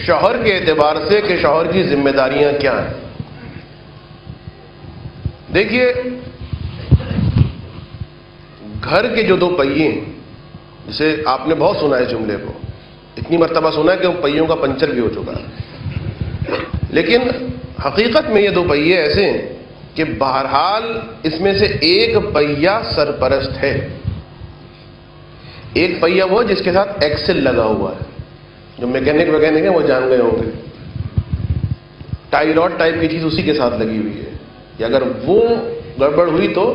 شوہر کے اعتبار سے کہ شوہر کی ذمہ داریاں کیا ہیں. دیکھیے، گھر کے جو دو پہیے ہیں، جسے آپ نے بہت سنا ہے جملے کو، اتنی مرتبہ سنا ہے کہ وہ پہیوں کا پنچر بھی ہو چکا ہے، لیکن حقیقت میں یہ دو پہیے ایسے ہیں کہ بہرحال اس میں سے ایک پہیا سرپرست ہے. ایک پہیا وہ جس کے ساتھ ایکسل لگا ہوا ہے، جو میکینک ہیں وہ جان گئے ہوں گے، ٹائی راڈ ٹائپ کی چیز اسی کے ساتھ لگی ہوئی ہے کہ اگر وہ گڑبڑ ہوئی تو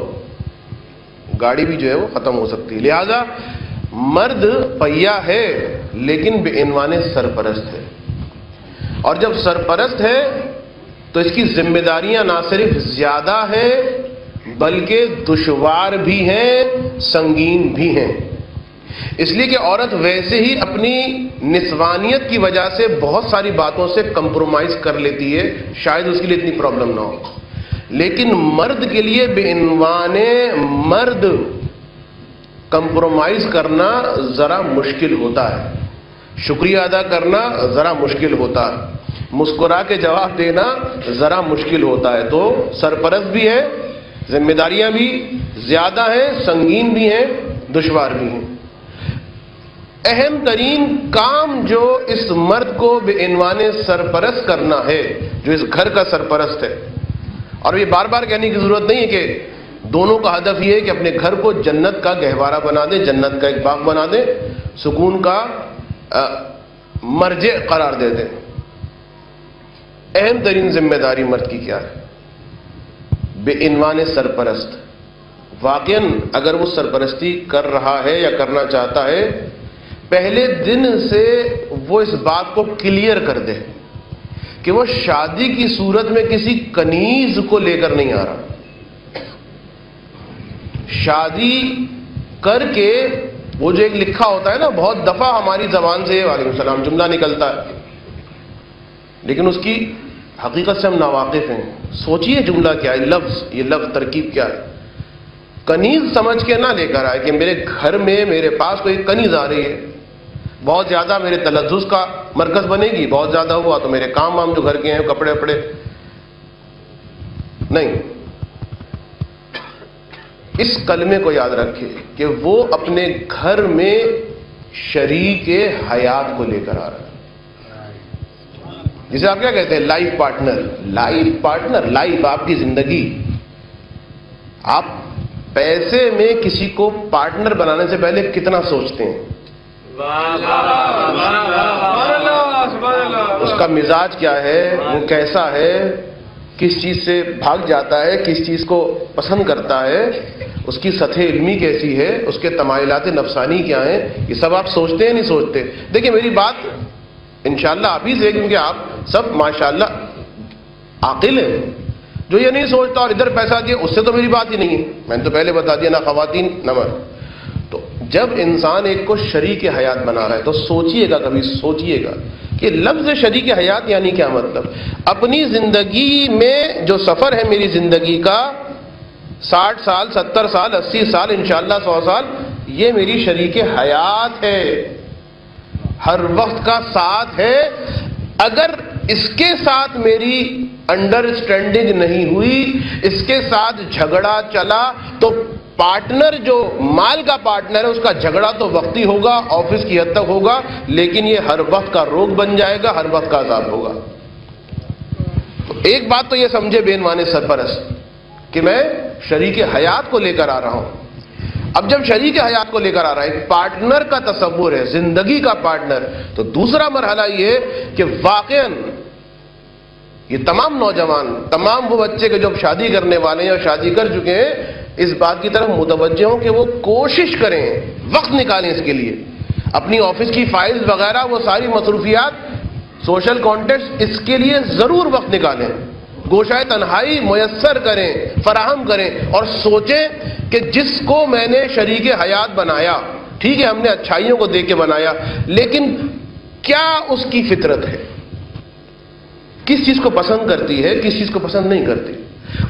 گاڑی بھی جو ہے وہ ختم ہو سکتی ہے. لہذا مرد پہیا ہے لیکن بے عنوان سرپرست ہے، اور جب سرپرست ہے تو اس کی ذمہ داریاں نہ صرف زیادہ ہیں بلکہ دشوار بھی ہیں، سنگین بھی ہیں. اس لیے کہ عورت ویسے ہی اپنی نسوانیت کی وجہ سے بہت ساری باتوں سے کمپرومائز کر لیتی ہے، شاید اس کے لیے اتنی پرابلم نہ ہو، لیکن مرد کے لیے بے عنوان مرد کمپرومائز کرنا ذرا مشکل ہوتا ہے، شکریہ ادا کرنا ذرا مشکل ہوتا ہے، مسکرا کے جواب دینا ذرا مشکل ہوتا ہے. تو سرپرست بھی ہے، ذمہ داریاں بھی زیادہ ہیں، سنگین بھی ہیں، دشوار بھی ہیں. اہم ترین کام جو اس مرد کو بے عنوان سرپرست کرنا ہے، جو اس گھر کا سرپرست ہے، اور یہ بار بار کہنے کی ضرورت نہیں ہے کہ دونوں کا ہدف یہ ہے کہ اپنے گھر کو جنت کا گہوارہ بنا دیں، جنت کا ایک باغ بنا دیں، سکون کا مرجع قرار دے دیں. اہم ترین ذمہ داری مرد کی کیا ہے؟ بے عنوان سرپرست. واقعاً اگر وہ سرپرستی کر رہا ہے یا کرنا چاہتا ہے، پہلے دن سے وہ اس بات کو کلیئر کر دے کہ وہ شادی کی صورت میں کسی کنیز کو لے کر نہیں آ رہا. شادی کر کے وہ جو ایک لکھا ہوتا ہے نا، بہت دفعہ ہماری زبان سے وعلیکم السلام جملہ نکلتا ہے، لیکن اس کی حقیقت سے ہم ناواقف ہیں. سوچئے جملہ کیا ہے، یہ لفظ ترکیب کیا ہے. کنیز سمجھ کے نہ لے کر آئے کہ میرے گھر میں میرے پاس کوئی کنیز آ رہی ہے، بہت زیادہ میرے تلذذ کا مرکز بنے گی، بہت زیادہ ہوا تو میرے کام جو گھر کے ہیں، کپڑے وپڑے نہیں. اس کلمے کو یاد رکھے کہ وہ اپنے گھر میں شریک حیات کو لے کر آ رہا ہے، جسے آپ کیا کہتے ہیں، لائف پارٹنر. لائف آپ کی زندگی. آپ پیسے میں کسی کو پارٹنر بنانے سے پہلے کتنا سوچتے ہیں، اس کا مزاج کیا ہے، وہ کیسا ہے، کس چیز سے بھاگ جاتا ہے، کس چیز کو پسند کرتا ہے، اس کی سطح علمی کیسی ہے، اس کے تمائلات نفسانی کیا ہیں، یہ سب آپ سوچتے ہیں نہیں سوچتے؟ دیکھیں میری بات انشاءاللہ آپ ہی سے، کیونکہ آپ سب ماشاءاللہ عاقل ہیں. جو یہ نہیں سوچتا اور ادھر پیسہ دیا، اس سے تو میری بات ہی نہیں ہے. میں نے تو پہلے بتا دیا، نہ خواتین نہ مرد. تو جب انسان ایک کو شریک حیات بنا رہا ہے تو سوچئے گا، کبھی سوچئے گا کہ لفظ شریک حیات یعنی کیا مطلب. اپنی زندگی میں جو سفر ہے میری زندگی کا، 60 سال 70 سال 80 سال انشاءاللہ 100 سال، یہ میری شریک حیات ہے، ہر وقت کا ساتھ ہے. اگر اس کے ساتھ میری انڈرسٹینڈنگ نہیں ہوئی، اس کے ساتھ جھگڑا چلا، تو پارٹنر جو مال کا پارٹنر ہے اس کا جھگڑا تو وقتی ہوگا، آفس کی حد تک ہوگا، لیکن یہ ہر وقت کا روگ بن جائے گا، ہر وقت کا عذاب ہوگا. تو ایک بات تو یہ سمجھے بے عنوان سرپرست کہ میں شریک حیات کو لے کر آ رہا ہوں. اب جب شریک حیات کو لے کر آ رہا ہے، ایک پارٹنر کا تصور ہے، زندگی کا پارٹنر، تو دوسرا مرحلہ یہ کہ واقعاً یہ تمام نوجوان، تمام وہ بچے کے جو شادی کرنے والے ہیں اور شادی کر چکے ہیں، اس بات کی طرف متوجہ ہوں کہ وہ کوشش کریں، وقت نکالیں اس کے لیے، اپنی آفس کی فائلز وغیرہ، وہ ساری مصروفیات، سوشل کانٹیکٹ، اس کے لیے ضرور وقت نکالیں، گوشۂ تنہائی میسر کریں، فراہم کریں، اور سوچیں کہ جس کو میں نے شریک حیات بنایا، ٹھیک ہے ہم نے اچھائیوں کو دیکھ کے بنایا، لیکن کیا اس کی فطرت ہے، کس چیز کو پسند کرتی ہے، کس چیز کو پسند نہیں کرتی،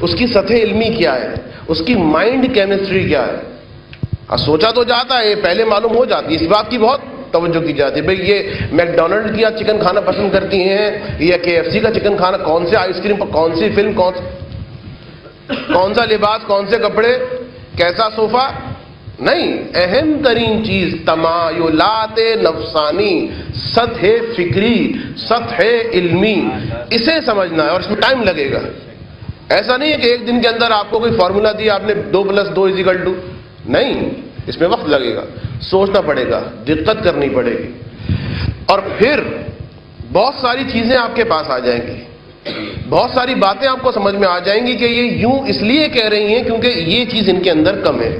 اس کی سطح علمی کیا ہے، اس کی مائنڈ کیمسٹری کیا ہے. سوچا تو جاتا ہے، پہلے معلوم ہو جاتی ہے، اس بات کی بہت توجہ کی جاتی ہے بھئی یہ میکڈونلڈ کی چکن کھانا پسند کرتی ہیں یا KFC کا چکن کھانا، کون سے آئس کریم، کون سی فلم، کون سا لباس، کون سے کپڑے، کیسا صوفہ؟ نہیں، اہم ترین چیز تمایلات نفسانی، سطح فکری، سطح علمی، اسے سمجھنا ہے، اور اس میں ٹائم لگے گا۔ ایسا نہیں ہے کہ ایک دن کے اندر آپ کو کوئی فارمولا دیا، آپ نے 2+2=2، نہیں، اس میں وقت لگے گا، سوچنا پڑے گا، دقت کرنی پڑے گی، اور پھر بہت ساری چیزیں آپ کے پاس آ جائیں گی، بہت ساری باتیں آپ کو سمجھ میں آ جائیں گی کہ یہ یوں اس لیے کہہ رہی ہیں کیونکہ یہ چیز ان کے اندر کم ہے،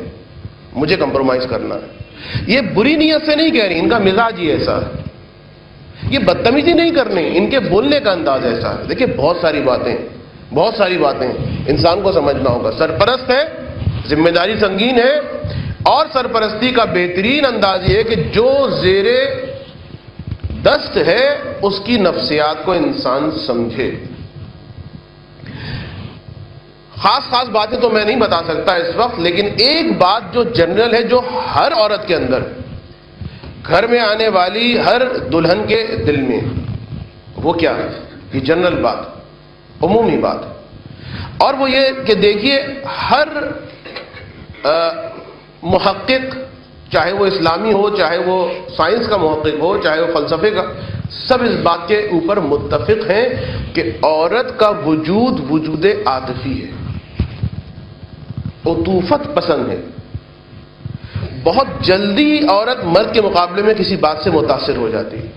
مجھے کمپرومائز کرنا ہے۔ یہ بری نیت سے نہیں کہہ رہی، ان کا مزاج ہی ایسا ہے، یہ بدتمیزی نہیں کرنی، ان کے بولنے کا انداز ایسا ہے۔ دیکھیں بہت ساری باتیں انسان کو سمجھنا ہوگا۔ سرپرست ہے، ذمہ داری سنگین ہے، اور سرپرستی کا بہترین انداز یہ ہے کہ جو زیر دست ہے اس کی نفسیات کو انسان سمجھے۔ خاص باتیں تو میں نہیں بتا سکتا اس وقت، لیکن ایک بات جو جنرل ہے، جو ہر عورت کے اندر، گھر میں آنے والی ہر دلہن کے دل میں، وہ کیا ہے؟ یہ جنرل بات، عمومی بات، اور وہ یہ کہ دیکھیے ہر محقق، چاہے وہ اسلامی ہو، چاہے وہ سائنس کا محقق ہو، چاہے وہ فلسفے کا، سب اس بات کے اوپر متفق ہیں کہ عورت کا وجود عاطفی ہے، عطوفت پسند ہے۔ بہت جلدی عورت مرد کے مقابلے میں کسی بات سے متاثر ہو جاتی ہے،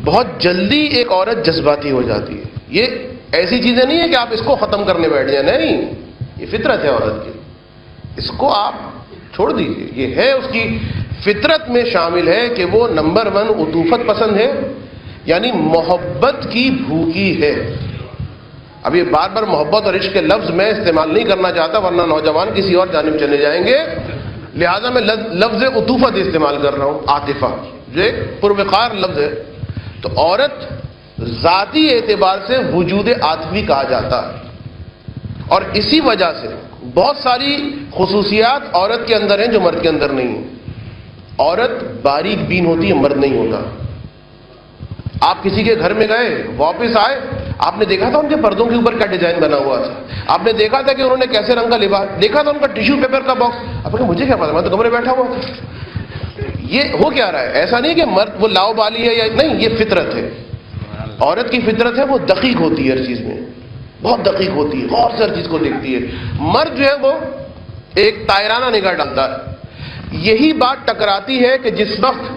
بہت جلدی ایک عورت جذباتی ہو جاتی ہے۔ یہ ایسی چیزیں نہیں ہے کہ آپ اس کو ختم کرنے بیٹھ جائیں، نہیں، یہ فطرت ہے عورت کی، اس کو آپ چھوڑ دیجیے، یہ ہے اس کی فطرت میں شامل ہے کہ وہ نمبر 1 عطوفت پسند ہے، یعنی محبت کی بھوکی ہے۔ اب یہ بار بار محبت اور عشق کے لفظ میں استعمال نہیں کرنا چاہتا، ورنہ نوجوان کسی اور جانب چلے جائیں گے، لہذا میں لفظ عطوفت استعمال کر رہا ہوں، عاطفہ جو ایک پروقار لفظ ہے۔ تو عورت ذاتی اعتبار سے وجود عاطفی کہا جاتا ہے، اور اسی وجہ سے بہت ساری خصوصیات عورت کے اندر ہیں جو مرد کے اندر نہیں ہیں۔ عورت باریک بین ہوتی ہے، مرد نہیں ہوتا۔ آپ کسی کے گھر میں گئے، واپس آئے، آپ نے دیکھا تھا ان کے پردوں کے اوپر کیا ڈیزائن بنا ہوا تھا، آپ نے دیکھا تھا کہ انہوں نے کیسے رنگ کا لباس، دیکھا تھا ان کا ٹیشو پیپر کا باکس، آپ نے کہا مجھے کیا پتا، میں تو کمرے بیٹھا ہوا تھا۔ یہ ہو کیا رہا ہے؟ ایسا نہیں کہ مرد وہ لاؤ بالی ہے، یا نہیں، یہ فطرت ہے، عورت کی فطرت ہے، وہ دقیق ہوتی ہے ہر چیز میں، بہت دقیق ہوتی ہے، غور سے ہر چیز کو دیکھتی ہے۔ مرد جو ہے وہ ایک طائرانہ نگاہ ڈالتا ہے۔ یہی بات ٹکراتی ہے کہ جس وقت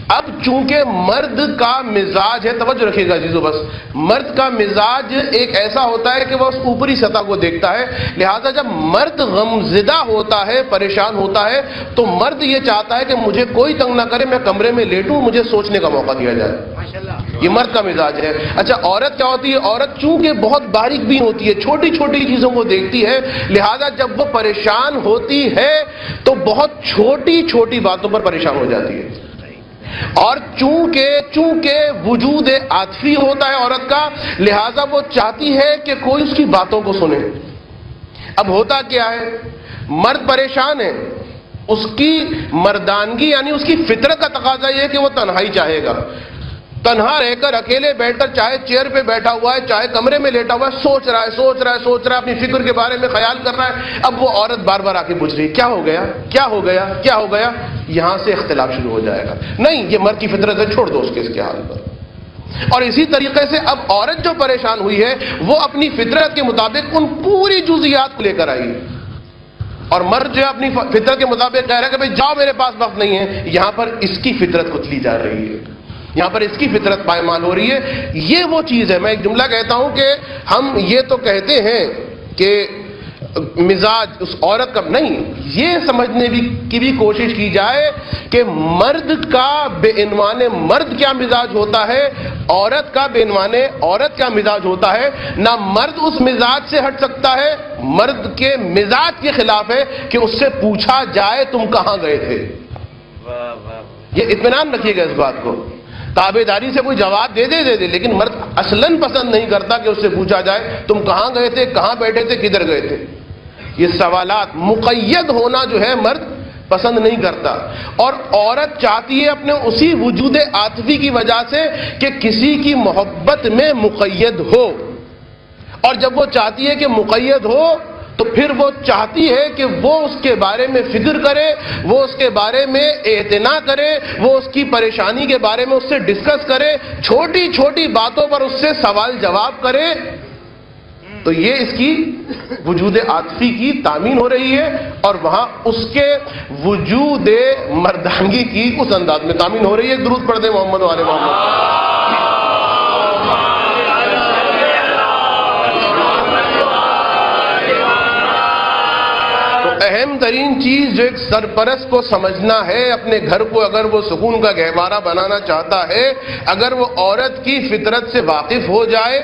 اب چونکہ مرد کا مزاج ہے، توجہ رکھیے گا عزیزو، بس مرد کا مزاج ایک ایسا ہوتا ہے کہ وہ اس اوپری سطح کو دیکھتا ہے، لہذا جب مرد غمزدہ ہوتا ہے، پریشان ہوتا ہے، تو مرد یہ چاہتا ہے کہ مجھے کوئی تنگ نہ کرے، میں کمرے میں لیٹوں، مجھے سوچنے کا موقع دیا جائے۔ یہ مرد کا مزاج ہے۔ اچھا عورت کیا ہوتی ہے؟ عورت چونکہ بہت باریک بین ہوتی ہے، چھوٹی چھوٹی چیزوں کو دیکھتی ہے، لہذا جب وہ پریشان ہوتی ہے تو بہت چھوٹی چھوٹی باتوں پر پریشان ہو جاتی ہے، اور چونکہ وجود عاطفی ہوتا ہے عورت کا، لہذا وہ چاہتی ہے کہ کوئی اس کی باتوں کو سنے۔ اب ہوتا کیا ہے، مرد پریشان ہے، اس کی مردانگی یعنی اس کی فطرت کا تقاضا یہ ہے کہ وہ تنہائی چاہے گا، تنہا رہ کر، اکیلے بیٹھ کر، چاہے چیئر پہ بیٹھا ہوا ہے، چاہے کمرے میں لیٹا ہوا ہے، سوچ رہا ہے، اپنی فکر کے بارے میں خیال کر رہا ہے۔ اب وہ عورت بار بار آ کے پوچھ رہی ہے کیا ہو گیا، یہاں سے اختلاف شروع ہو جائے گا۔ نہیں، یہ مرد کی فطرت ہے، چھوڑ دو اس کے حال پر۔ اور اسی طریقے سے اب عورت جو پریشان ہوئی ہے، وہ اپنی فطرت کے مطابق ان پوری جزئیات کو لے کر آئی، اور مرد جو ہے اپنی فطرت کے مطابق کہہ رہا ہے کہ بھئی جاؤ، میرے پاس وقت نہیں ہے۔ یہاں پر اس کی فطرت کتلی جا رہی ہے، یہاں پر اس کی فطرت پائمال ہو رہی ہے۔ یہ وہ چیز ہے، میں ایک جملہ کہتا ہوں کہ ہم یہ تو کہتے ہیں کہ مزاج اس عورت کا، نہیں، یہ سمجھنے کی بھی کوشش کی جائے کہ مرد کا بے عنوان مرد کیا مزاج ہوتا ہے، عورت کا بے عنوان عورت کیا مزاج ہوتا ہے۔ نہ مرد اس مزاج سے ہٹ سکتا ہے، مرد کے مزاج کے خلاف ہے کہ اس سے پوچھا جائے تم کہاں گئے تھے۔ یہ اطمینان رکھیے گا اس بات کو، تابعداری سے کوئی جواب دے دے، لیکن مرد اصلاً پسند نہیں کرتا کہ اس سے پوچھا جائے تم کہاں گئے تھے، کہاں بیٹھے تھے، کدھر گئے تھے۔ یہ سوالات مقید ہونا جو ہے مرد پسند نہیں کرتا. اور عورت چاہتی ہے اپنے اسی وجود عاطفی کی وجہ سے کہ کسی کی محبت میں مقید ہو, اور جب وہ چاہتی ہے کہ مقید ہو تو پھر وہ چاہتی ہے کہ وہ اس کے بارے میں فکر کرے, وہ اس کے بارے میں اعتنا کرے, وہ اس کی پریشانی کے بارے میں اس سے ڈسکس کرے, چھوٹی چھوٹی باتوں پر اس سے سوال جواب کرے. تو یہ اس کی وجود عاطفی کی تامین ہو رہی ہے, اور وہاں اس کے وجود مردانگی کی اس انداز میں تامین ہو رہی ہے. درود پڑھ دیں محمد و آل محمد. اہم ترین چیز جو ایک سرپرست کو سمجھنا ہے اپنے گھر کو, اگر وہ سکون کا گہوارہ بنانا چاہتا ہے, اگر وہ عورت کی فطرت سے واقف ہو جائے,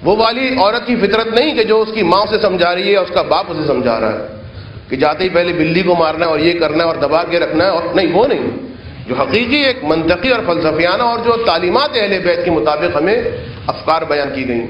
وہ والی عورت کی فطرت نہیں کہ جو اس کی ماں اسے سمجھا رہی ہے, اس کا باپ اسے سمجھا رہا ہے کہ جاتے ہی پہلے بلی کو مارنا ہے اور یہ کرنا ہے اور دبا کے رکھنا ہے, اور نہیں, وہ نہیں. جو حقیقی ایک منطقی اور فلسفیانہ اور جو تعلیمات اہل بیت کے مطابق ہمیں افکار بیان کی گئی.